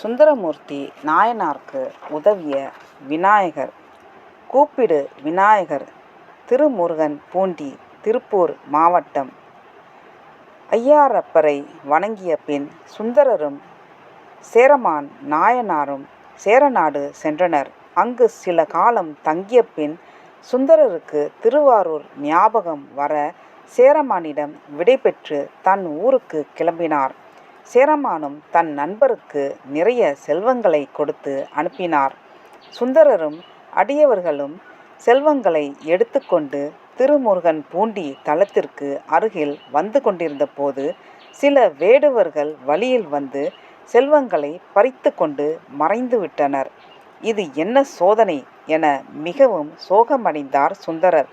சுந்தரமூர்த்தி நாயனாருக்கு உதவிய விநாயகர். கூப்பிடு விநாயகர். திருமுருகன் பூண்டி, திருப்பூர் மாவட்டம். ஐயாறப்பரை வணங்கிய பின் சுந்தரரும் சேரமான் நாயனாரும் சேரநாடு சென்றனர். அங்கு சில காலம் தங்கிய பின் சுந்தரருக்கு திருவாரூர் ஞாபகம் வர சேரமானிடம் விடைபெற்று தன் ஊருக்கு கிளம்பினார். சேரமானும் தன் நண்பருக்கு நிறைய செல்வங்களை கொடுத்து அனுப்பினார். சுந்தரரும் அடியவர்களும் செல்வங்களை எடுத்துக்கொண்டு திருமுருகன் பூண்டி தலத்திற்கு அருகில் வந்து கொண்டிருந்த போது சில வேடுவர்கள் வழியில் வந்து செல்வங்களை பறித்து கொண்டு மறைந்து விட்டனர். இது என்ன சோதனை என மிகவும் சோகமடைந்தார் சுந்தரர்.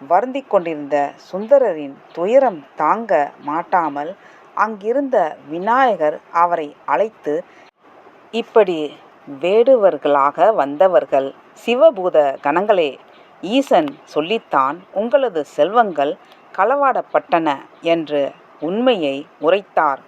வருந்திக் கொண்டிருந்த சுந்தரரின் துயரம் தாங்க மாட்டாமல் அங்கிருந்த விநாயகர் அவரை அழைத்து, இப்படி வேடுவர்களாக வந்தவர்கள் சிவபூத கணங்களே, ஈசன் சொல்லித்தான் உங்களது செல்வங்கள் களவாடப்பட்டன என்று உண்மையை உரைத்தார்.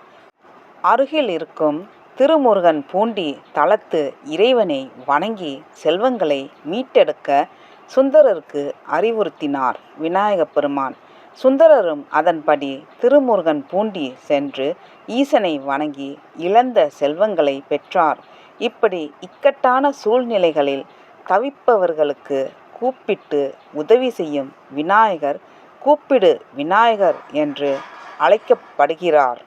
அருகில் இருக்கும் திருமுருகன் பூண்டி தலத்து இறைவனை வணங்கி செல்வங்களை மீட்டெடுக்க சுந்தரருக்கு அறிவுறுத்தினார் விநாயகப் பெருமான். சுந்தரரும் அதன்படி திருமுருகன் பூண்டி சென்று ஈசனை வணங்கி இழந்த செல்வங்களை பெற்றார். இப்படி இக்கட்டான சூழ்நிலைகளில் தவிப்பவர்களுக்கு கூப்பிட்டு உதவி செய்யும் விநாயகர் கூப்பிடு விநாயகர் என்று அழைக்கப்படுகிறார்.